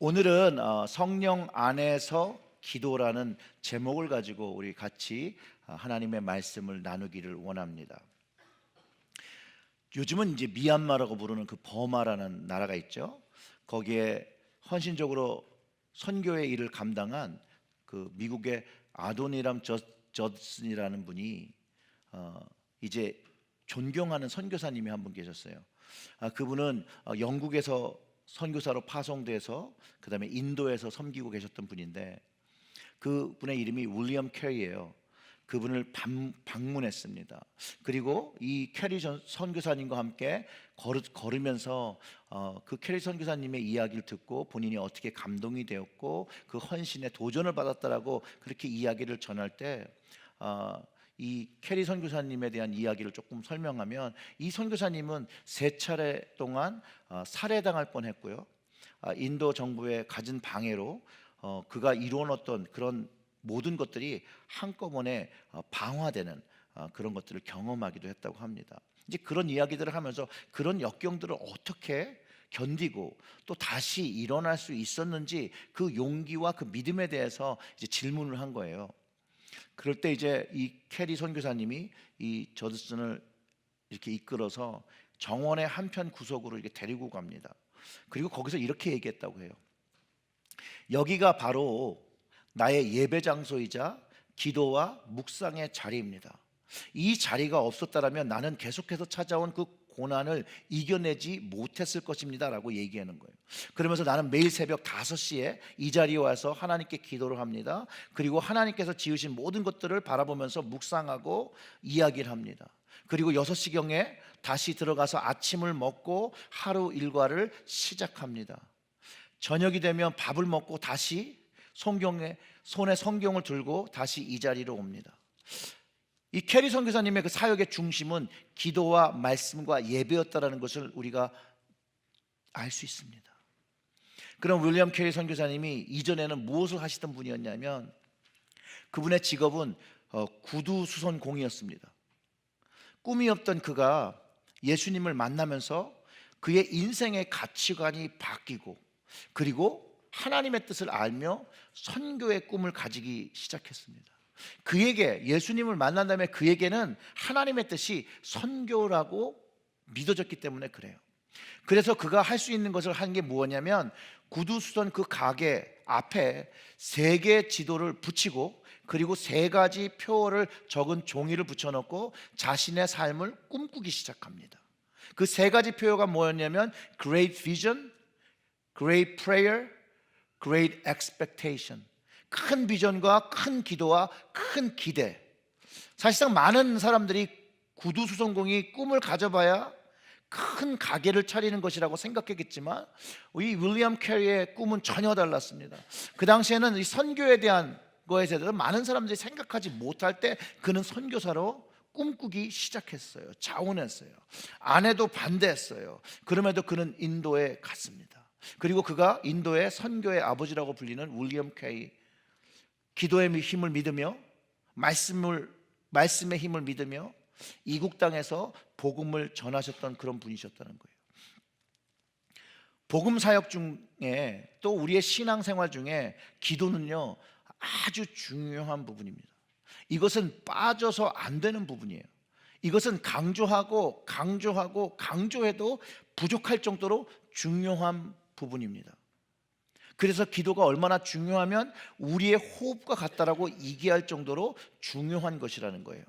오늘은 성령 안에서 기도라는 제목을 가지고 우리 같이 하나님의 말씀을 나누기를 원합니다. 요즘은 이제 미얀마라고 부르는 그 버마라는 나라가 있죠. 거기에 헌신적으로 선교의 일을 감당한 그 미국의 아도니람 저슨이라는 분이 이제 존경하는 선교사님이 한 분 계셨어요. 그분은 영국에서 선교사로 파송돼서 그다음에 인도에서 섬기고 계셨던 분인데 그분의 이름이 윌리엄 캐리예요. 그분을 방문했습니다. 그리고 이 캐리 선교사님과 함께 걸으면서 그 캐리 선교사님의 이야기를 듣고 본인이 어떻게 감동이 되었고 그 헌신에 도전을 받았다라고 그렇게 이야기를 전할 때 이 캐리 선교사님에 대한 이야기를 조금 설명하면, 이 선교사님은 3차례 동안 살해당할 뻔했고요. 인도 정부의 갖은 방해로 그가 이루어놓던 그런 모든 것들이 한꺼번에 방화되는 그런 것들을 경험하기도 했다고 합니다. 이제 그런 이야기들을 하면서 그런 역경들을 어떻게 견디고 또 다시 일어날 수 있었는지 그 용기와 그 믿음에 대해서 이제 질문을 한 거예요. 그럴 때 이제 이 캐리 선교사님이 이 저드슨을 이렇게 이끌어서 정원의 한편 구석으로 이렇게 데리고 갑니다. 그리고 거기서 이렇게 얘기했다고 해요. 여기가 바로 나의 예배 장소이자 기도와 묵상의 자리입니다. 이 자리가 없었다면 나는 계속해서 찾아온 그 고난을 이겨내지 못했을 것입니다 라고 얘기하는 거예요. 그러면서 나는 매일 새벽 5시에 이 자리에 와서 하나님께 기도를 합니다. 그리고 하나님께서 지으신 모든 것들을 바라보면서 묵상하고 이야기를 합니다. 그리고 6시경에 다시 들어가서 아침을 먹고 하루 일과를 시작합니다. 저녁이 되면 밥을 먹고 다시 손에 성경을 들고 다시 이 자리로 옵니다. 이 캐리 선교사님의 그 사역의 중심은 기도와 말씀과 예배였다라는 것을 우리가 알 수 있습니다. 그럼 윌리엄 캐리 선교사님이 이전에는 무엇을 하시던 분이었냐면, 그분의 직업은 구두 수선공이었습니다. 꿈이 없던 그가 예수님을 만나면서 그의 인생의 가치관이 바뀌고, 그리고 하나님의 뜻을 알며 선교의 꿈을 가지기 시작했습니다. 그에게, 예수님을 만난 다음에 그에게는 하나님의 뜻이 선교라고 믿어졌기 때문에 그래요. 그래서 그가 할 수 있는 것을 한 게 뭐냐면, 구두수선 그 가게 앞에 3개의 지도를 붙이고, 그리고 3가지 표어를 적은 종이를 붙여놓고 자신의 삶을 꿈꾸기 시작합니다. 그 3가지 표어가 뭐였냐면 Great Vision, Great Prayer, Great Expectation. 큰 비전과 큰 기도와 큰 기대. 사실상 많은 사람들이 구두수선공이 꿈을 가져봐야 큰 가게를 차리는 것이라고 생각했겠지만, 이 윌리엄 캐리의 꿈은 전혀 달랐습니다. 그 당시에는 이 선교에 대한 거에 대해서 많은 사람들이 생각하지 못할 때 그는 선교사로 꿈꾸기 시작했어요. 자원했어요. 아내도 반대했어요. 그럼에도 그는 인도에 갔습니다. 그리고 그가 인도의 선교의 아버지라고 불리는 윌리엄 캐리, 기도의 힘을 믿으며 말씀의 힘을 믿으며 이국 땅에서 복음을 전하셨던 그런 분이셨다는 거예요. 복음 사역 중에, 또 우리의 신앙생활 중에 기도는요 아주 중요한 부분입니다. 이것은 빠져서 안 되는 부분이에요. 이것은 강조하고 강조해도 부족할 정도로 중요한 부분입니다. 그래서 기도가 얼마나 중요하면 우리의 호흡과 같다라고 얘기할 정도로 중요한 것이라는 거예요.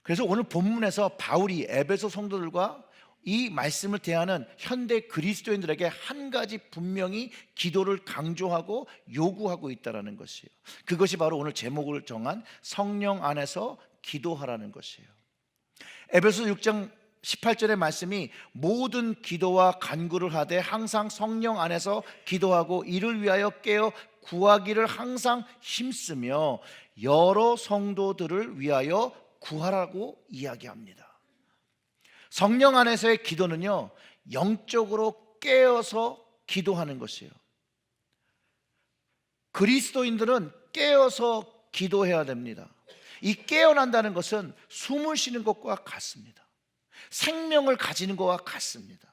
그래서 오늘 본문에서 바울이 에베소 성도들과 이 말씀을 대하는 현대 그리스도인들에게 한 가지 분명히 기도를 강조하고 요구하고 있다는 것이에요. 그것이 바로 오늘 제목을 정한 성령 안에서 기도하라는 것이에요. 에베소 6장 18절의 말씀이 모든 기도와 간구를 하되 항상 성령 안에서 기도하고 이를 위하여 깨어 구하기를 항상 힘쓰며 여러 성도들을 위하여 구하라고 이야기합니다. 성령 안에서의 기도는요 영적으로 깨어서 기도하는 것이에요. 그리스도인들은 깨어서 기도해야 됩니다. 이 깨어난다는 것은 숨을 쉬는 것과 같습니다. 생명을 가지는 것과 같습니다.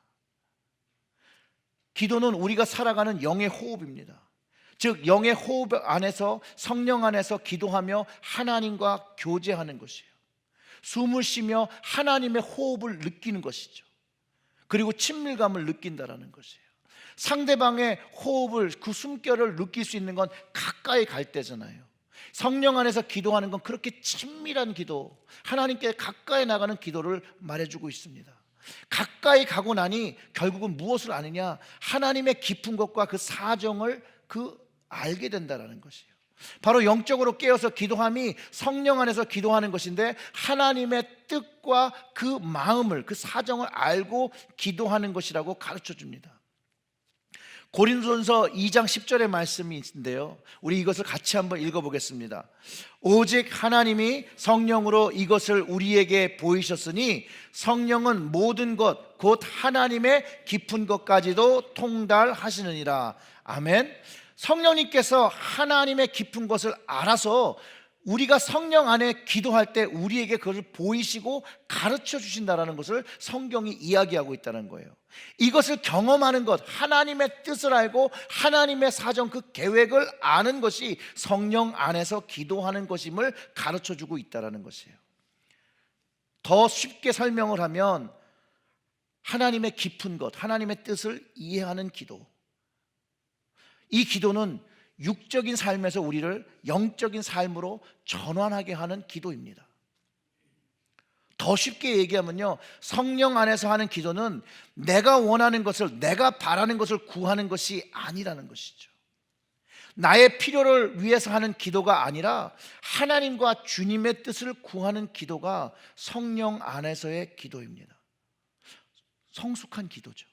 기도는 우리가 살아가는 영의 호흡입니다. 즉 영의 호흡 안에서, 성령 안에서 기도하며 하나님과 교제하는 것이에요. 숨을 쉬며 하나님의 호흡을 느끼는 것이죠. 그리고 친밀감을 느낀다라는 것이에요. 상대방의 호흡을, 그 숨결을 느낄 수 있는 건 가까이 갈 때잖아요. 성령 안에서 기도하는 건 그렇게 친밀한 기도, 하나님께 가까이 나가는 기도를 말해주고 있습니다. 가까이 가고 나니 결국은 무엇을 아느냐? 하나님의 깊은 것과 그 사정을 알게 된다는 것이에요. 바로 영적으로 깨어서 기도함이 성령 안에서 기도하는 것인데, 하나님의 뜻과 그 마음을, 그 사정을 알고 기도하는 것이라고 가르쳐 줍니다. 고린도전서 2장 10절의 말씀이 있는데요, 우리 이것을 같이 한번 읽어보겠습니다. 오직 하나님이 성령으로 이것을 우리에게 보이셨으니 성령은 모든 것 곧 하나님의 깊은 것까지도 통달하시느니라. 아멘. 성령님께서 하나님의 깊은 것을 알아서 우리가 성령 안에 기도할 때 우리에게 그것을 보이시고 가르쳐 주신다는 것을 성경이 이야기하고 있다는 거예요. 이것을 경험하는 것, 하나님의 뜻을 알고 하나님의 사정, 그 계획을 아는 것이 성령 안에서 기도하는 것임을 가르쳐 주고 있다는 것이에요. 더 쉽게 설명을 하면 하나님의 깊은 것, 하나님의 뜻을 이해하는 기도, 이 기도는 육적인 삶에서 우리를 영적인 삶으로 전환하게 하는 기도입니다. 더 쉽게 얘기하면요, 성령 안에서 하는 기도는 내가 원하는 것을, 내가 바라는 것을 구하는 것이 아니라는 것이죠. 나의 필요를 위해서 하는 기도가 아니라 하나님과 주님의 뜻을 구하는 기도가 성령 안에서의 기도입니다. 성숙한 기도죠.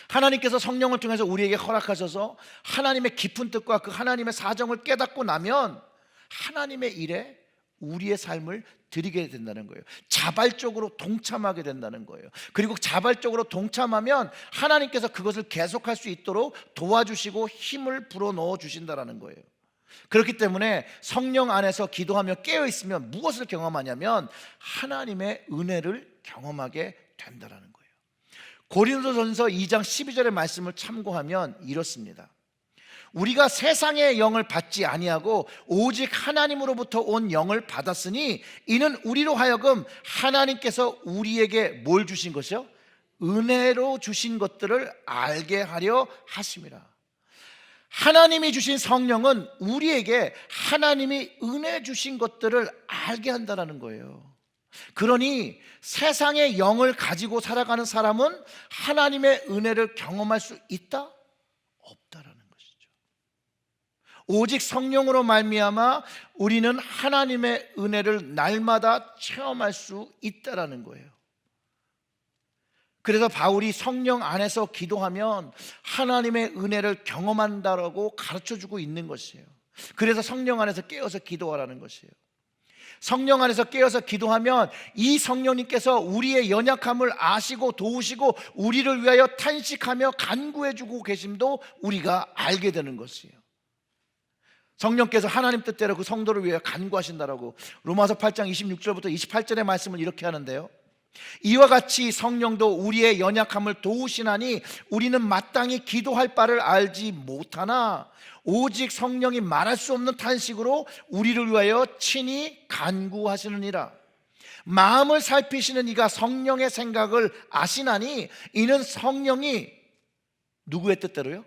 하나님께서 성령을 통해서 우리에게 허락하셔서 하나님의 깊은 뜻과 그 하나님의 사정을 깨닫고 나면 하나님의 일에 우리의 삶을 드리게 된다는 거예요. 자발적으로 동참하게 된다는 거예요. 그리고 자발적으로 동참하면 하나님께서 그것을 계속할 수 있도록 도와주시고 힘을 불어넣어 주신다는 거예요. 그렇기 때문에 성령 안에서 기도하며 깨어있으면 무엇을 경험하냐면 하나님의 은혜를 경험하게 된다는 거예요. 고린도전서 2장 12절의 말씀을 참고하면 이렇습니다. 우리가 세상의 영을 받지 아니하고 오직 하나님으로부터 온 영을 받았으니 이는 우리로 하여금 하나님께서 우리에게 뭘 주신 것이요? 은혜로 주신 것들을 알게 하려 하심이라. 하나님이 주신 성령은 우리에게 하나님이 은혜 주신 것들을 알게 한다는 거예요. 그러니 세상의 영을 가지고 살아가는 사람은 하나님의 은혜를 경험할 수 있다? 없다라는 것이죠. 오직 성령으로 말미암아 우리는 하나님의 은혜를 날마다 체험할 수 있다라는 거예요. 그래서 바울이 성령 안에서 기도하면 하나님의 은혜를 경험한다라고 가르쳐주고 있는 것이에요. 그래서 성령 안에서 깨어서 기도하라는 것이에요. 성령 안에서 깨어서 기도하면 이 성령님께서 우리의 연약함을 아시고 도우시고 우리를 위하여 탄식하며 간구해주고 계심도 우리가 알게 되는 것이에요. 성령께서 하나님 뜻대로 그 성도를 위하여 간구하신다라고 로마서 8장 26절부터 28절의 말씀을 이렇게 하는데요, 이와 같이 성령도 우리의 연약함을 도우시나니 우리는 마땅히 기도할 바를 알지 못하나 오직 성령이 말할 수 없는 탄식으로 우리를 위하여 친히 간구하시느니라. 마음을 살피시는 이가 성령의 생각을 아시나니 이는 성령이 누구의 뜻대로요?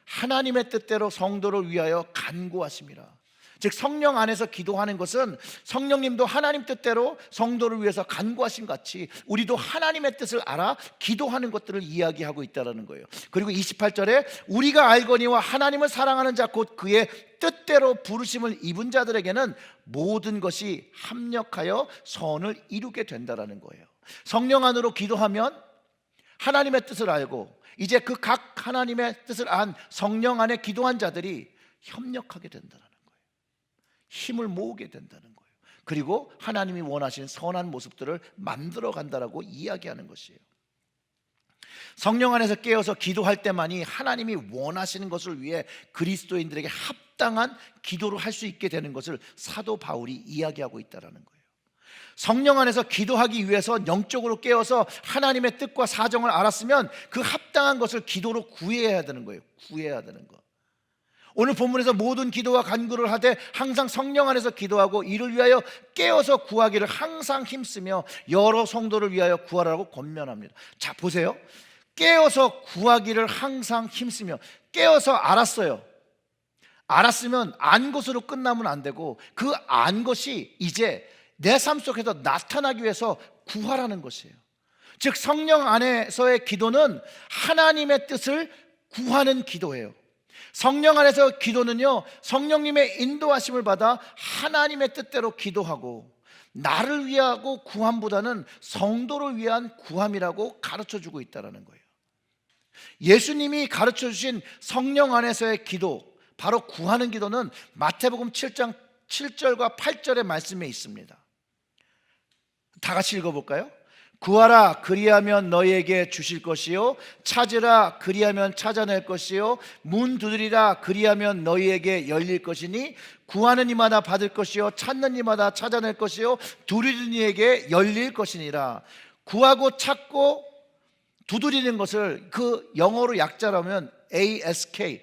하나님의 뜻대로 성도를 위하여 간구하심이라. 즉 성령 안에서 기도하는 것은 성령님도 하나님 뜻대로 성도를 위해서 간구하신 같이 우리도 하나님의 뜻을 알아 기도하는 것들을 이야기하고 있다는 거예요. 그리고 28절에 우리가 알거니와 하나님을 사랑하는 자 곧 그의 뜻대로 부르심을 입은 자들에게는 모든 것이 합력하여 선을 이루게 된다는 거예요. 성령 안으로 기도하면 하나님의 뜻을 알고 이제 그 각 하나님의 뜻을 안 성령 안에 기도한 자들이 협력하게 된다는 거예요. 힘을 모으게 된다는 거예요. 그리고 하나님이 원하시는 선한 모습들을 만들어 간다라고 이야기하는 것이에요. 성령 안에서 깨어서 기도할 때만이 하나님이 원하시는 것을 위해 그리스도인들에게 합당한 기도를 할 수 있게 되는 것을 사도 바울이 이야기하고 있다는 거예요. 성령 안에서 기도하기 위해서 영적으로 깨어서 하나님의 뜻과 사정을 알았으면 그 합당한 것을 기도로 구해야 되는 거예요. 구해야 되는 거. 오늘 본문에서 모든 기도와 간구를 하되 항상 성령 안에서 기도하고 이를 위하여 깨어서 구하기를 항상 힘쓰며 여러 성도를 위하여 구하라고 권면합니다. 자, 보세요. 깨어서 구하기를 항상 힘쓰며, 깨어서 알았어요. 알았으면 안 것으로 끝나면 안 되고 그 안 것이 이제 내 삶 속에서 나타나기 위해서 구하라는 것이에요. 즉 성령 안에서의 기도는 하나님의 뜻을 구하는 기도예요. 성령 안에서 기도는요, 성령님의 인도하심을 받아 하나님의 뜻대로 기도하고 나를 위하고 구함보다는 성도를 위한 구함이라고 가르쳐주고 있다는 거예요. 예수님이 가르쳐주신 성령 안에서의 기도, 바로 구하는 기도는 마태복음 7장 7절과 8절의 말씀에 있습니다. 다 같이 읽어볼까요? 구하라 그리하면 너희에게 주실 것이요, 찾으라 그리하면 찾아낼 것이요, 문 두드리라 그리하면 너희에게 열릴 것이니 구하는 이마다 받을 것이요, 찾는 이마다 찾아낼 것이요, 두드리는 이에게 열릴 것이니라. 구하고 찾고 두드리는 것을 그 영어로 약자로 하면 ask,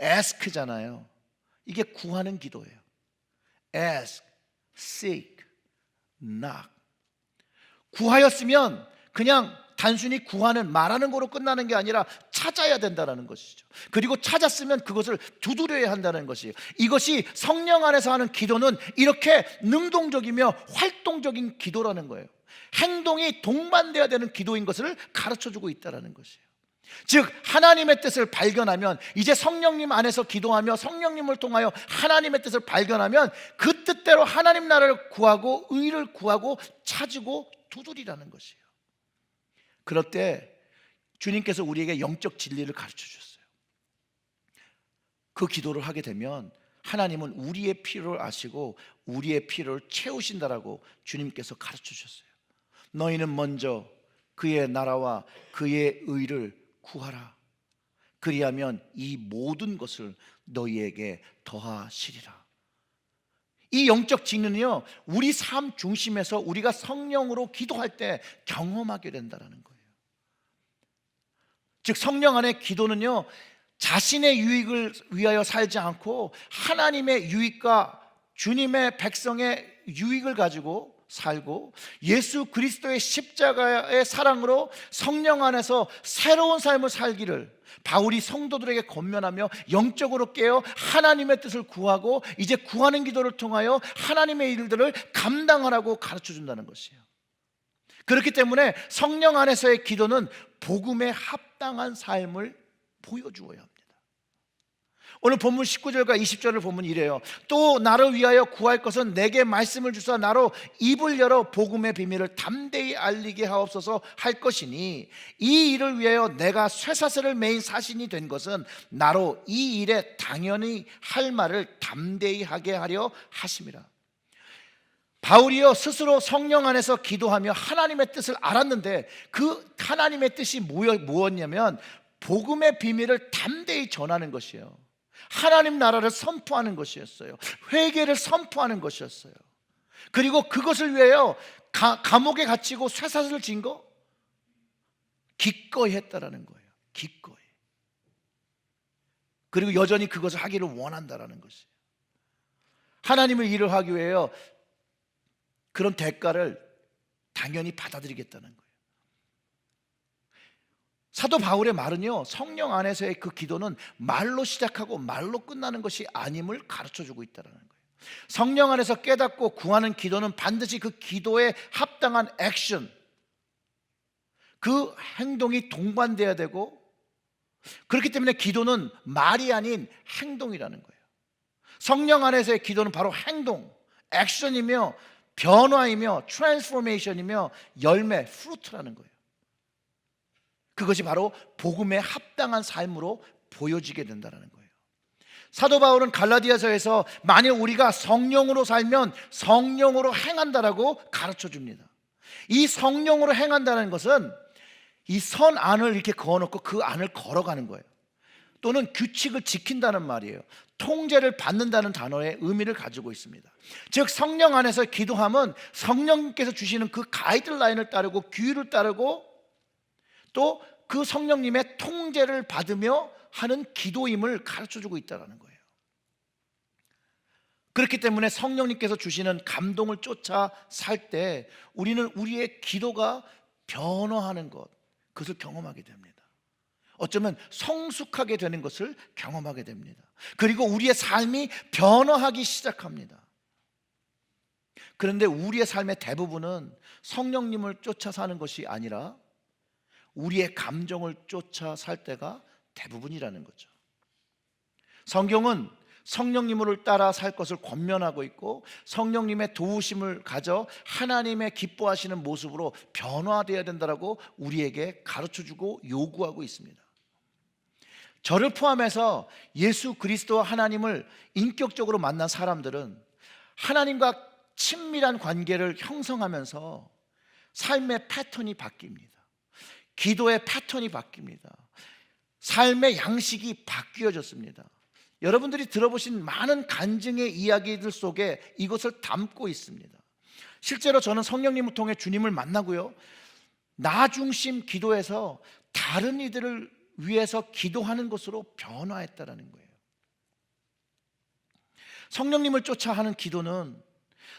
ask잖아요. 이게 구하는 기도예요. ask, seek, knock. 구하였으면 그냥 단순히 구하는, 말하는 거로 끝나는 게 아니라 찾아야 된다는 것이죠. 그리고 찾았으면 그것을 두드려야 한다는 것이에요. 이것이 성령 안에서 하는 기도는 이렇게 능동적이며 활동적인 기도라는 거예요. 행동이 동반돼야 되는 기도인 것을 가르쳐주고 있다는 것이에요. 즉 하나님의 뜻을 발견하면, 이제 성령님 안에서 기도하며 성령님을 통하여 하나님의 뜻을 발견하면 그 뜻대로 하나님 나라를 구하고 의를 구하고 찾고 두드리라는 것이에요. 그럴 때 주님께서 우리에게 영적 진리를 가르쳐 주셨어요. 그 기도를 하게 되면 하나님은 우리의 필요를 아시고 우리의 필요를 채우신다라고 주님께서 가르쳐 주셨어요. 너희는 먼저 그의 나라와 그의 의를 구하라. 그리하면 이 모든 것을 너희에게 더하시리라. 이 영적 진리는요, 우리 삶 중심에서 우리가 성령으로 기도할 때 경험하게 된다는 거예요. 즉 성령 안의 기도는요, 자신의 유익을 위하여 살지 않고 하나님의 유익과 주님의 백성의 유익을 가지고 살고 예수 그리스도의 십자가의 사랑으로 성령 안에서 새로운 삶을 살기를 바울이 성도들에게 권면하며 영적으로 깨어 하나님의 뜻을 구하고 이제 구하는 기도를 통하여 하나님의 일들을 감당하라고 가르쳐 준다는 것이에요. 그렇기 때문에 성령 안에서의 기도는 복음에 합당한 삶을 보여주어야 합니다. 오늘 본문 19절과 20절을 보면 이래요. 또 나를 위하여 구할 것은 내게 말씀을 주사 나로 입을 열어 복음의 비밀을 담대히 알리게 하옵소서 할 것이니 이 일을 위하여 내가 쇠사슬을 매인 사신이 된 것은 나로 이 일에 당연히 할 말을 담대히 하게 하려 하심이라. 바울이요 스스로 성령 안에서 기도하며 하나님의 뜻을 알았는데 그 하나님의 뜻이 뭐였냐면 복음의 비밀을 담대히 전하는 것이에요. 하나님 나라를 선포하는 것이었어요. 회개를 선포하는 것이었어요. 그리고 그것을 위하여 감옥에 갇히고 쇠사슬을 진 거 기꺼이 했다라는 거예요. 기꺼이. 그리고 여전히 그것을 하기를 원한다라는 것이에요. 하나님의 일을 하기 위하여 그런 대가를 당연히 받아들이겠다는 거예요. 사도 바울의 말은요, 성령 안에서의 그 기도는 말로 시작하고 말로 끝나는 것이 아님을 가르쳐주고 있다는 거예요. 성령 안에서 깨닫고 구하는 기도는 반드시 그 기도에 합당한 액션, 그 행동이 동반돼야 되고, 그렇기 때문에 기도는 말이 아닌 행동이라는 거예요. 성령 안에서의 기도는 바로 행동, 액션이며 변화이며 트랜스포메이션이며 열매, 프루트라는 거예요. 그것이 바로 복음에 합당한 삶으로 보여지게 된다는 거예요. 사도 바울은 갈라디아서에서 만일 우리가 성령으로 살면 성령으로 행한다라고 가르쳐 줍니다. 이 성령으로 행한다는 것은 이 선 안을 이렇게 그어놓고 그 안을 걸어가는 거예요. 또는 규칙을 지킨다는 말이에요. 통제를 받는다는 단어의 의미를 가지고 있습니다. 즉 성령 안에서 기도함은 성령님께서 주시는 그 가이드라인을 따르고 규율을 따르고 또 그 성령님의 통제를 받으며 하는 기도임을 가르쳐주고 있다는 거예요. 그렇기 때문에 성령님께서 주시는 감동을 쫓아 살 때 우리는 우리의 기도가 변화하는 것, 그것을 경험하게 됩니다. 어쩌면 성숙하게 되는 것을 경험하게 됩니다. 그리고 우리의 삶이 변화하기 시작합니다. 그런데 우리의 삶의 대부분은 성령님을 쫓아 사는 것이 아니라 우리의 감정을 쫓아 살 때가 대부분이라는 거죠. 성경은 성령님을 따라 살 것을 권면하고 있고 성령님의 도우심을 가져 하나님의 기뻐하시는 모습으로 변화되어야 된다고 우리에게 가르쳐주고 요구하고 있습니다. 저를 포함해서 예수 그리스도와 하나님을 인격적으로 만난 사람들은 하나님과 친밀한 관계를 형성하면서 삶의 패턴이 바뀝니다. 기도의 패턴이 바뀝니다. 삶의 양식이 바뀌어졌습니다. 여러분들이 들어보신 많은 간증의 이야기들 속에 이것을 담고 있습니다. 실제로 저는 성령님을 통해 주님을 만나고요, 나 중심 기도에서 다른 이들을 위해서 기도하는 것으로 변화했다라는 거예요. 성령님을 쫓아 하는 기도는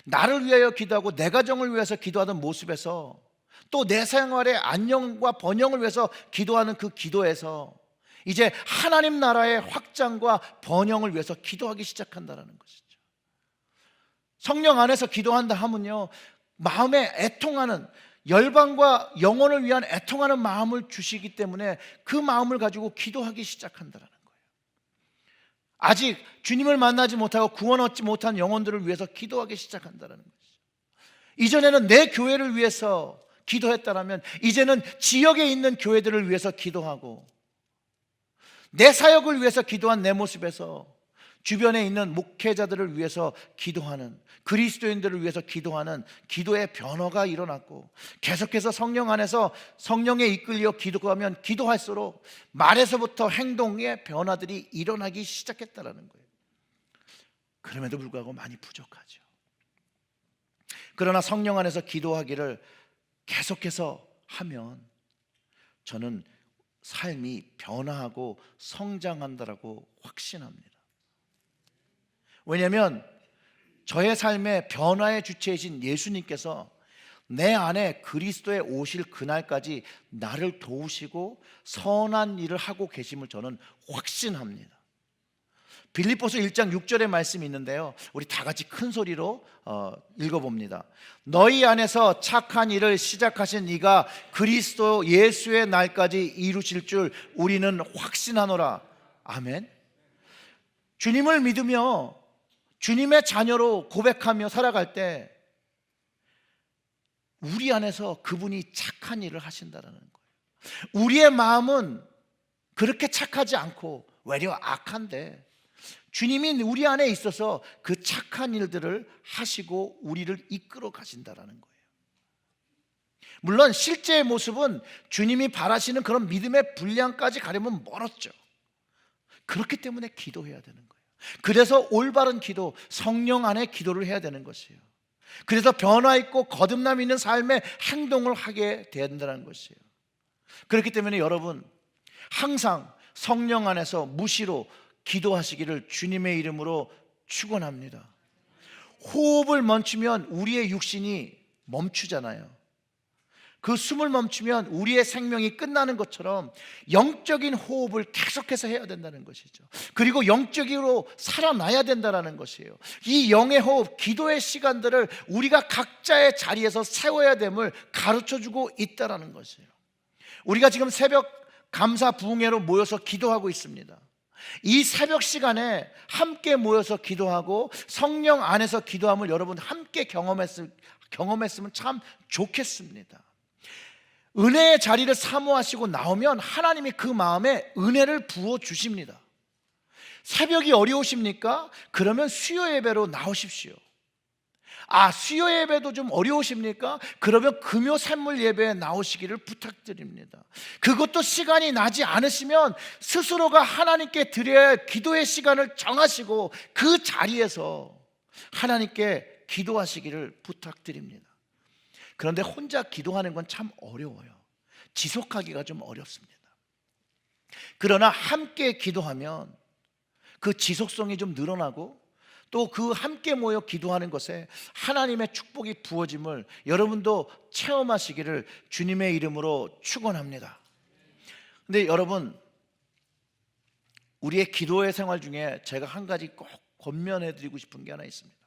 나를 위하여 기도하고 내 가정을 위해서 기도하던 모습에서 또 내 생활의 안녕과 번영을 위해서 기도하는 그 기도에서 이제 하나님 나라의 확장과 번영을 위해서 기도하기 시작한다는 것이죠. 성령 안에서 기도한다 하면요, 마음에 애통하는, 열방과 영혼을 위한 애통하는 마음을 주시기 때문에 그 마음을 가지고 기도하기 시작한다는 거예요. 아직 주님을 만나지 못하고 구원 얻지 못한 영혼들을 위해서 기도하기 시작한다는 것이죠. 이전에는 내 교회를 위해서 기도했다라면 이제는 지역에 있는 교회들을 위해서 기도하고 내 사역을 위해서 기도한 내 모습에서 주변에 있는 목회자들을 위해서 기도하는, 그리스도인들을 위해서 기도하는 기도의 변화가 일어났고, 계속해서 성령 안에서 성령에 이끌려 기도하면 기도할수록 말에서부터 행동의 변화들이 일어나기 시작했다는 거예요. 그럼에도 불구하고 많이 부족하죠. 그러나 성령 안에서 기도하기를 계속해서 하면 저는 삶이 변화하고 성장한다라고 확신합니다. 왜냐하면 저의 삶의 변화의 주체이신 예수님께서 내 안에 그리스도의 오실 그날까지 나를 도우시고 선한 일을 하고 계심을 저는 확신합니다. 빌립보서 1장 6절의 말씀이 있는데요, 우리 다 같이 큰 소리로 읽어봅니다. 너희 안에서 착한 일을 시작하신 이가 그리스도 예수의 날까지 이루실 줄 우리는 확신하노라. 아멘. 주님을 믿으며 주님의 자녀로 고백하며 살아갈 때 우리 안에서 그분이 착한 일을 하신다는 거예요. 우리의 마음은 그렇게 착하지 않고 외려 악한데 주님이 우리 안에 있어서 그 착한 일들을 하시고 우리를 이끌어 가신다는 거예요. 물론 실제의 모습은 주님이 바라시는 그런 믿음의 분량까지 가려면 멀었죠. 그렇기 때문에 기도해야 되는 거예요. 그래서 올바른 기도, 성령 안에 기도를 해야 되는 것이에요. 그래서 변화 있고 거듭남 있는 삶의 행동을 하게 된다는 것이에요. 그렇기 때문에 여러분 항상 성령 안에서 무시로 기도하시기를 주님의 이름으로 축원합니다. 호흡을 멈추면 우리의 육신이 멈추잖아요. 그 숨을 멈추면 우리의 생명이 끝나는 것처럼 영적인 호흡을 계속해서 해야 된다는 것이죠. 그리고 영적으로 살아나야 된다는 것이에요. 이 영의 호흡, 기도의 시간들을 우리가 각자의 자리에서 세워야 됨을 가르쳐주고 있다는 것이에요. 우리가 지금 새벽 감사 부흥회로 모여서 기도하고 있습니다. 이 새벽 시간에 함께 모여서 기도하고 성령 안에서 기도함을 여러분 함께 경험했으면 참 좋겠습니다. 은혜의 자리를 사모하시고 나오면 하나님이 그 마음에 은혜를 부어주십니다. 새벽이 어려우십니까? 그러면 수요 예배로 나오십시오. 수요 예배도 좀 어려우십니까? 그러면 금요 샘물 예배에 나오시기를 부탁드립니다. 그것도 시간이 나지 않으시면 스스로가 하나님께 드려야 할 기도의 시간을 정하시고 그 자리에서 하나님께 기도하시기를 부탁드립니다. 그런데 혼자 기도하는 건 참 어려워요. 지속하기가 좀 어렵습니다. 그러나 함께 기도하면 그 지속성이 좀 늘어나고 또 그 함께 모여 기도하는 것에 하나님의 축복이 부어짐을 여러분도 체험하시기를 주님의 이름으로 축원합니다. 근데 여러분, 우리의 기도의 생활 중에 제가 한 가지 꼭 권면해 드리고 싶은 게 하나 있습니다.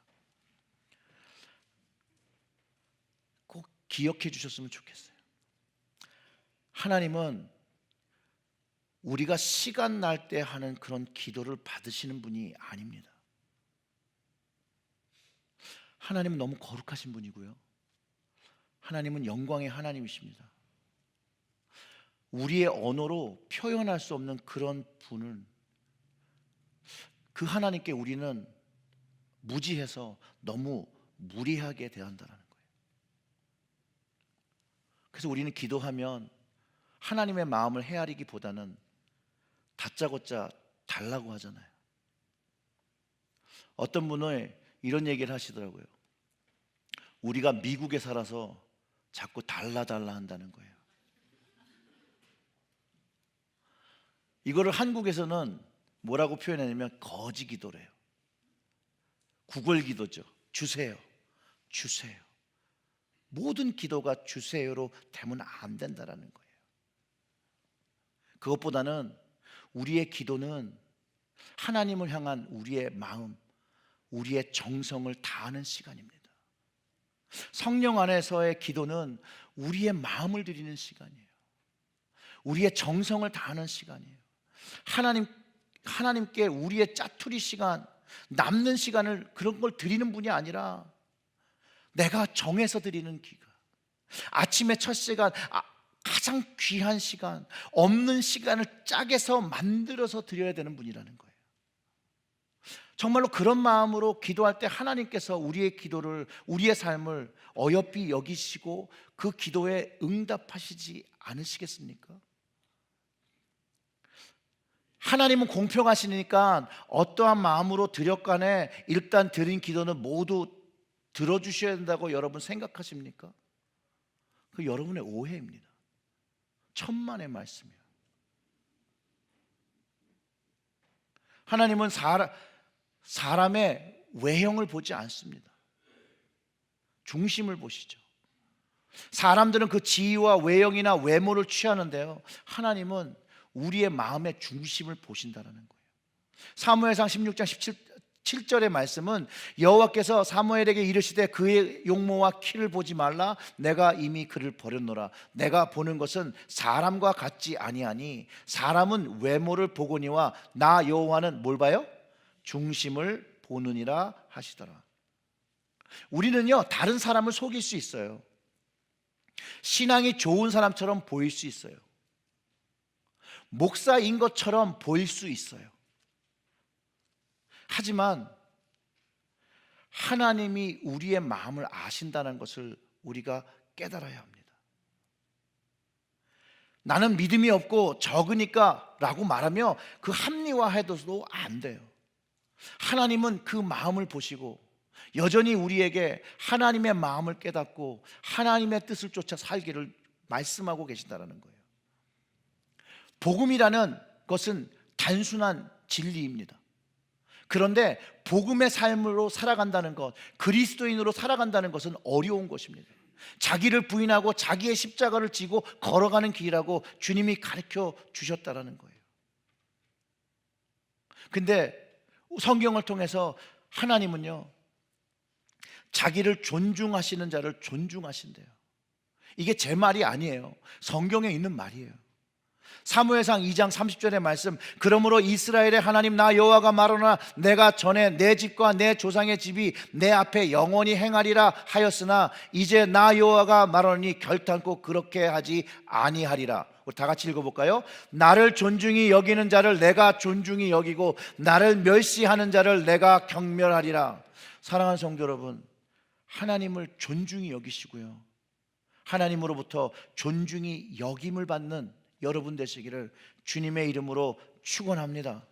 꼭 기억해 주셨으면 좋겠어요. 하나님은 우리가 시간 날 때 하는 그런 기도를 받으시는 분이 아닙니다. 하나님은 너무 거룩하신 분이고요, 하나님은 영광의 하나님이십니다. 우리의 언어로 표현할 수 없는 그런 분은, 그 하나님께 우리는 무지해서 너무 무리하게 대한다는 거예요. 그래서 우리는 기도하면 하나님의 마음을 헤아리기보다는 다짜고짜 달라고 하잖아요. 어떤 분은 이런 얘기를 하시더라고요. 우리가 미국에 살아서 자꾸 달라 한다는 거예요. 이거를 한국에서는 뭐라고 표현하냐면 거지 기도래요. 구걸 기도죠. 주세요, 주세요. 모든 기도가 주세요로 되면 안 된다라는 거예요. 그것보다는 우리의 기도는 하나님을 향한 우리의 마음, 우리의 정성을 다하는 시간입니다. 성령 안에서의 기도는 우리의 마음을 드리는 시간이에요. 우리의 정성을 다하는 시간이에요. 하나님께 우리의 짜투리 시간, 남는 시간을, 그런 걸 드리는 분이 아니라 내가 정해서 드리는 기간, 아침의 첫 시간, 가장 귀한 시간, 없는 시간을 짝에서 만들어서 드려야 되는 분이라는 거예요. 정말로 그런 마음으로 기도할 때 하나님께서 우리의 기도를, 우리의 삶을 어여삐 여기시고 그 기도에 응답하시지 않으시겠습니까? 하나님은 공평하시니까 어떠한 마음으로 드렸간에 일단 드린 기도는 모두 들어주셔야 된다고 여러분 생각하십니까? 그 여러분의 오해입니다. 천만의 말씀이에요. 하나님은 사람의 외형을 보지 않습니다. 중심을 보시죠. 사람들은 그 지위와 외형이나 외모를 취하는데요, 하나님은 우리의 마음의 중심을 보신다는 거예요. 사무엘상 16장 7절의 말씀은 여호와께서 사무엘에게 이르시되 그의 용모와 키를 보지 말라, 내가 이미 그를 버렸노라. 내가 보는 것은 사람과 같지 아니하니 사람은 외모를 보거니와 나 여호와는 뭘 봐요? 중심을 보느니라 하시더라. 우리는요, 다른 사람을 속일 수 있어요. 신앙이 좋은 사람처럼 보일 수 있어요. 목사인 것처럼 보일 수 있어요. 하지만 하나님이 우리의 마음을 아신다는 것을 우리가 깨달아야 합니다. 나는 믿음이 없고 적으니까 라고 말하며 그 합리화해도 안 돼요. 하나님은 그 마음을 보시고 여전히 우리에게 하나님의 마음을 깨닫고 하나님의 뜻을 쫓아 살기를 말씀하고 계신다는 거예요. 복음이라는 것은 단순한 진리입니다. 그런데 복음의 삶으로 살아간다는 것, 그리스도인으로 살아간다는 것은 어려운 것입니다. 자기를 부인하고 자기의 십자가를 지고 걸어가는 길이라고 주님이 가르쳐 주셨다는 거예요. 근데 성경을 통해서 하나님은요, 자기를 존중하시는 자를 존중하신대요. 이게 제 말이 아니에요. 성경에 있는 말이에요. 사무엘상 2장 30절의 말씀, 그러므로 이스라엘의 하나님 나 여호와가 말하노라, 내가 전에 내 집과 내 조상의 집이 내 앞에 영원히 행하리라 하였으나 이제 나 여호와가 말하노니 결탄코 그렇게 하지 아니하리라. 우리 다 같이 읽어볼까요? 나를 존중히 여기는 자를 내가 존중히 여기고 나를 멸시하는 자를 내가 경멸하리라. 사랑하는 성도 여러분, 하나님을 존중히 여기시고요, 하나님으로부터 존중이 여김을 받는 여러분 되시기를 주님의 이름으로 축원합니다.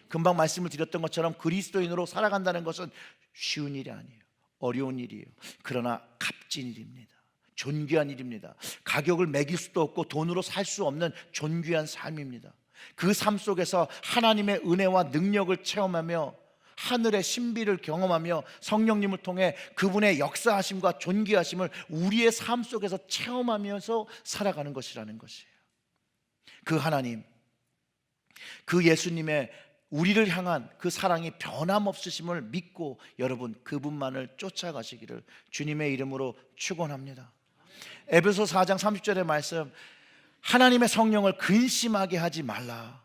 금방 말씀을 드렸던 것처럼 그리스도인으로 살아간다는 것은 쉬운 일이 아니에요. 어려운 일이에요. 그러나 값진 일입니다. 존귀한 일입니다. 가격을 매길 수도 없고 돈으로 살 수 없는 존귀한 삶입니다. 그 삶 속에서 하나님의 은혜와 능력을 체험하며 하늘의 신비를 경험하며 성령님을 통해 그분의 역사하심과 존귀하심을 우리의 삶 속에서 체험하면서 살아가는 것이라는 것이에요. 그 하나님, 그 예수님의 우리를 향한 그 사랑이 변함없으심을 믿고 여러분 그분만을 쫓아가시기를 주님의 이름으로 축원합니다. 에베소 4장 30절의 말씀, 하나님의 성령을 근심하게 하지 말라.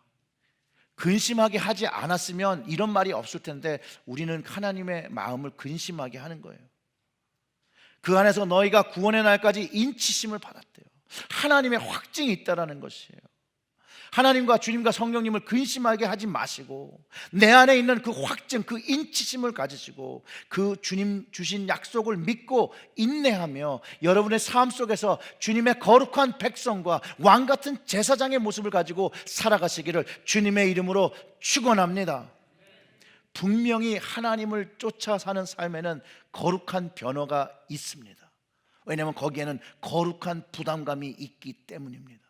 근심하게 하지 않았으면 이런 말이 없을 텐데 우리는 하나님의 마음을 근심하게 하는 거예요. 그 안에서 너희가 구원의 날까지 인치심을 받았대요. 하나님의 확증이 있다라는 것이에요. 하나님과 주님과 성령님을 근심하게 하지 마시고 내 안에 있는 그 확증, 그 인치심을 가지시고 그 주님 주신 약속을 믿고 인내하며 여러분의 삶 속에서 주님의 거룩한 백성과 왕같은 제사장의 모습을 가지고 살아가시기를 주님의 이름으로 축원합니다. 분명히 하나님을 쫓아 사는 삶에는 거룩한 변화가 있습니다. 왜냐하면 거기에는 거룩한 부담감이 있기 때문입니다.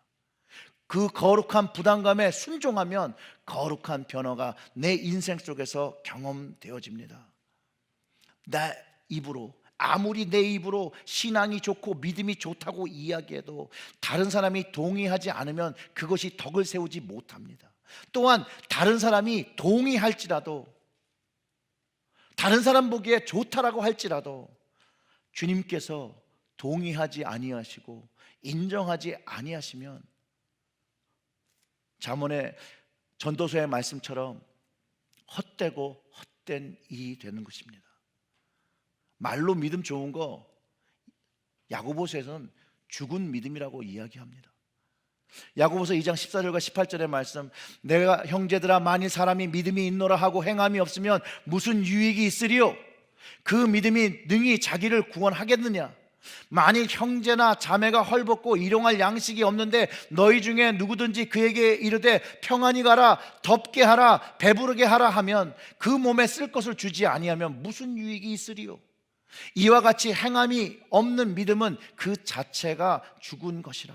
그 거룩한 부담감에 순종하면 거룩한 변화가 내 인생 속에서 경험되어집니다. 내 입으로, 아무리 내 입으로 신앙이 좋고 믿음이 좋다고 이야기해도 다른 사람이 동의하지 않으면 그것이 덕을 세우지 못합니다. 또한 다른 사람이 동의할지라도, 다른 사람 보기에 좋다라고 할지라도 주님께서 동의하지 아니하시고 인정하지 아니하시면 잠언의 전도서의 말씀처럼 헛되고 헛된 일이 되는 것입니다. 말로 믿음 좋은 거 야고보서에서는 죽은 믿음이라고 이야기합니다. 야고보서 2장 14절과 18절의 말씀, 내가 형제들아 만일 사람이 믿음이 있노라 하고 행함이 없으면 무슨 유익이 있으리요? 그 믿음이 능히 자기를 구원하겠느냐? 만일 형제나 자매가 헐벗고 일용할 양식이 없는데 너희 중에 누구든지 그에게 이르되 평안히 가라, 덥게 하라, 배부르게 하라 하면 그 몸에 쓸 것을 주지 아니하면 무슨 유익이 있으리요? 이와 같이 행함이 없는 믿음은 그 자체가 죽은 것이라.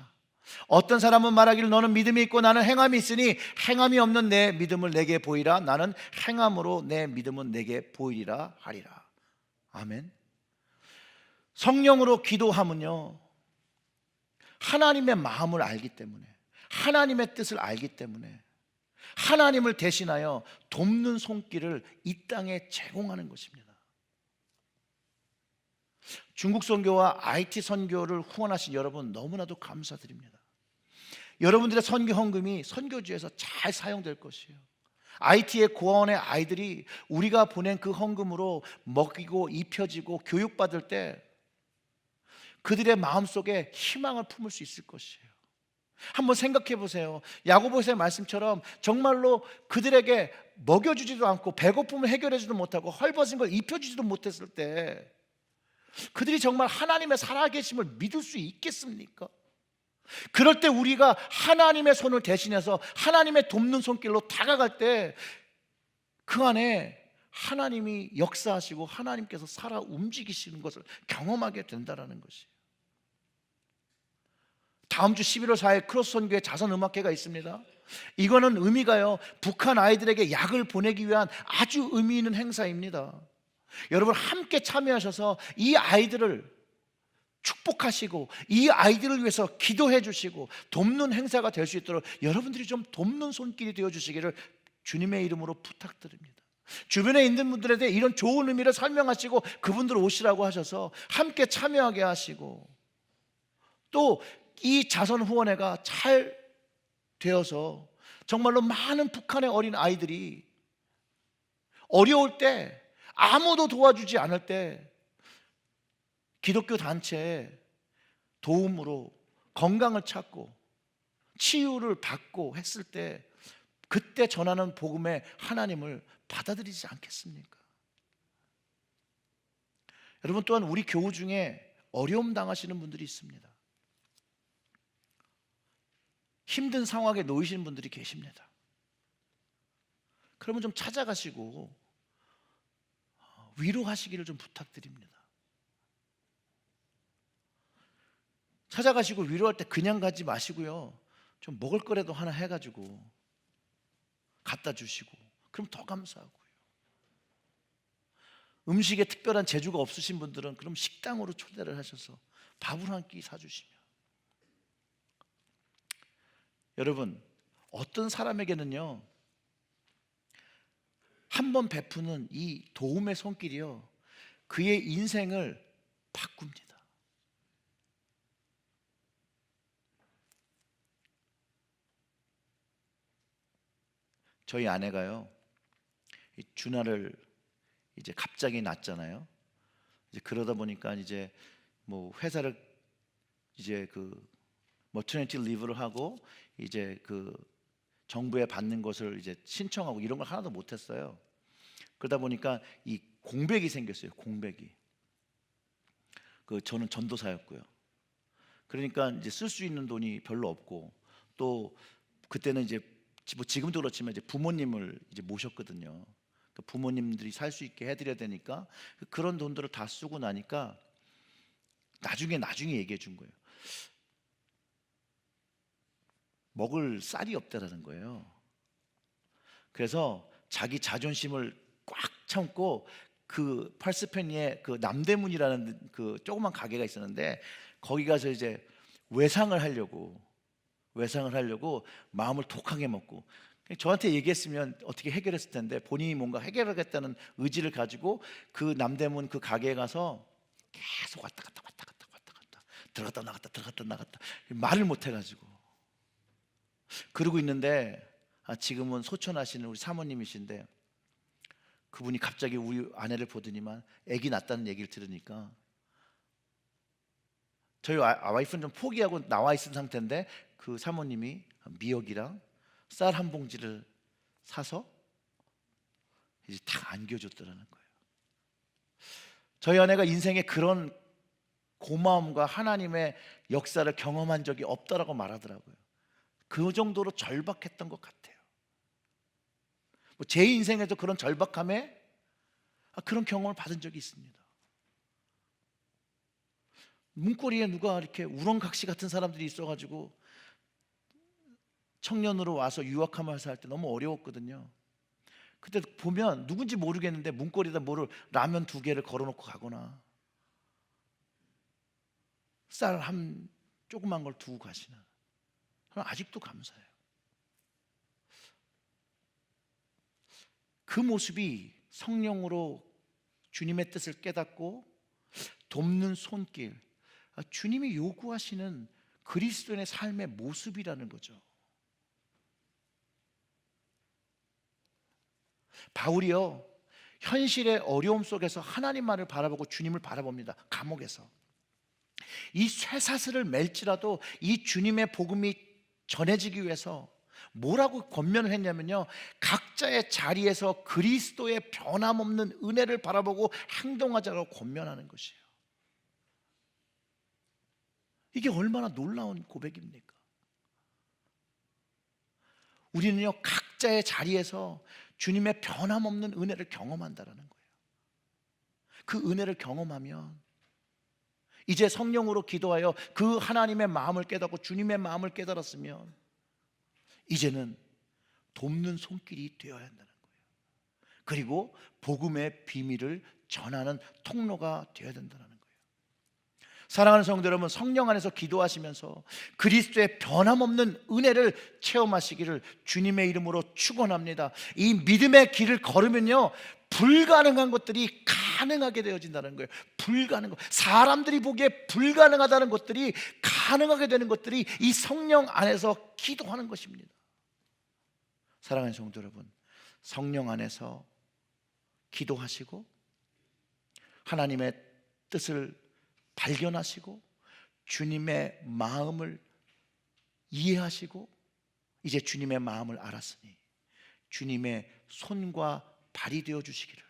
어떤 사람은 말하기를 너는 믿음이 있고 나는 행함이 있으니 행함이 없는 내 믿음을 내게 보이라. 나는 행함으로 내 믿음은 내게 보이리라 하리라. 아멘. 성령으로 기도하면요, 하나님의 마음을 알기 때문에, 하나님의 뜻을 알기 때문에 하나님을 대신하여 돕는 손길을 이 땅에 제공하는 것입니다. 중국 선교와 IT 선교를 후원하신 여러분 너무나도 감사드립니다. 여러분들의 선교 헌금이 선교지에서 잘 사용될 것이에요. IT의 고아원의 아이들이 우리가 보낸 그 헌금으로 먹이고 입혀지고 교육받을 때 그들의 마음속에 희망을 품을 수 있을 것이에요. 한번 생각해 보세요. 야고보서의 말씀처럼 정말로 그들에게 먹여주지도 않고 배고픔을 해결하지도 못하고 헐벗은 걸 입혀주지도 못했을 때 그들이 정말 하나님의 살아계심을 믿을 수 있겠습니까? 그럴 때 우리가 하나님의 손을 대신해서 하나님의 돕는 손길로 다가갈 때 그 안에 하나님이 역사하시고 하나님께서 살아 움직이시는 것을 경험하게 된다는 것이에요. 다음 주 11월 4일 크로스 선교회 자선음악회가 있습니다. 이거는 의미가요, 북한 아이들에게 약을 보내기 위한 아주 의미 있는 행사입니다. 여러분 함께 참여하셔서 이 아이들을 축복하시고 이 아이들을 위해서 기도해 주시고 돕는 행사가 될 수 있도록 여러분들이 좀 돕는 손길이 되어 주시기를 주님의 이름으로 부탁드립니다. 주변에 있는 분들에게 이런 좋은 의미를 설명하시고 그분들 오시라고 하셔서 함께 참여하게 하시고, 또 이 자선 후원회가 잘 되어서 정말로 많은 북한의 어린 아이들이 어려울 때, 아무도 도와주지 않을 때 기독교 단체의 도움으로 건강을 찾고 치유를 받고 했을 때 그때 전하는 복음의 하나님을 받아들이지 않겠습니까? 여러분, 또한 우리 교우 중에 어려움 당하시는 분들이 있습니다. 힘든 상황에 놓이시는 분들이 계십니다. 그러면 좀 찾아가시고 위로하시기를 좀 부탁드립니다. 찾아가시고 위로할 때 그냥 가지 마시고요, 좀 먹을 거라도 하나 해가지고 갖다 주시고, 그럼 더 감사하고요. 음식에 특별한 재주가 없으신 분들은 그럼 식당으로 초대를 하셔서 밥을 한 끼 사주시면, 여러분, 어떤 사람에게는요, 한 번 베푸는 이 도움의 손길이요, 그의 인생을 바꿉니다. 저희 아내가요, 이 준하를 이제 갑자기 낳잖아요. 이제 그러다 보니까 이제 뭐 회사를 이제 그 머터니티 리브를 하고 이제 그 정부에 받는 것을 이제 신청하고 이런 걸 하나도 못 했어요. 그러다 보니까 이 공백이 생겼어요. 공백이. 그 저는 전도사였고요. 그러니까 이제 쓸 수 있는 돈이 별로 없고, 또 그때는 이제 뭐 지금도 그렇지만 이제 부모님을 이제 모셨거든요. 그 부모님들이 살 수 있게 해드려야 되니까 그런 돈들을 다 쓰고 나니까 나중에 얘기해 준 거예요. 먹을 쌀이 없다라는 거예요. 그래서 자기 자존심을 꽉 참고 그 팔스페니에 그 남대문이라는 그 조그만 가게가 있었는데, 거기 가서 이제 외상을 하려고 마음을 독하게 먹고, 저한테 얘기했으면 어떻게 해결했을 텐데, 본인이 뭔가 해결하겠다는 의지를 가지고 그 남대문 그 가게에 가서 계속 왔다 갔다 들어갔다 나갔다 말을 못 해가지고 그러고 있는데, 지금은 소천하시는 우리 사모님이신데, 그분이 갑자기 우리 아내를 보더니만 아기 낳았다는 얘기를 들으니까, 저희 와이프는 좀 포기하고 나와 있은 상태인데 그 사모님이 미역이랑 쌀 한 봉지를 사서 이제 다 안겨줬더라는 거예요. 저희 아내가 인생에 그런 고마움과 하나님의 역사를 경험한 적이 없다라고 말하더라고요. 그 정도로 절박했던 것 같아요. 제 인생에도 그런 절박함에 그런 경험을 받은 적이 있습니다. 문고리에 누가 이렇게 우렁각시 같은 사람들이 있어가지고 청년으로 와서 유학하면서 할 때 너무 어려웠거든요. 그때 보면 누군지 모르겠는데 문고리에다 뭐를 라면 2개를 걸어놓고 가거나 쌀 한 조그만 걸 두고 가시는, 아직도 감사해요. 그 모습이 성령으로 주님의 뜻을 깨닫고 돕는 손길, 주님이 요구하시는 그리스도인의 삶의 모습이라는 거죠. 바울이요, 현실의 어려움 속에서 하나님만을 바라보고 주님을 바라봅니다. 감옥에서 이 쇠사슬을 맬지라도 이 주님의 복음이 전해지기 위해서 뭐라고 권면을 했냐면요, 각자의 자리에서 그리스도의 변함없는 은혜를 바라보고 행동하자고 권면하는 것이에요. 이게 얼마나 놀라운 고백입니까? 우리는요, 각자의 자리에서 주님의 변함없는 은혜를 경험한다는 거예요. 그 은혜를 경험하면 이제 성령으로 기도하여 그 하나님의 마음을 깨닫고 주님의 마음을 깨달았으면 이제는 돕는 손길이 되어야 한다는 거예요. 그리고 복음의 비밀을 전하는 통로가 되어야 된다는 거예요. 사랑하는 성도 여러분, 성령 안에서 기도하시면서 그리스도의 변함없는 은혜를 체험하시기를 주님의 이름으로 축원합니다. 이 믿음의 길을 걸으면요, 불가능한 것들이 가능하게 되어진다는 거예요. 불가능한 것, 사람들이 보기에 불가능하다는 것들이 가능하게 되는 것들이 이 성령 안에서 기도하는 것입니다. 사랑하는 성도 여러분, 성령 안에서 기도하시고 하나님의 뜻을 발견하시고 주님의 마음을 이해하시고 이제 주님의 마음을 알았으니 주님의 손과 발이 되어 주시기를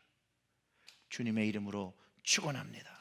주님의 이름으로 축원합니다.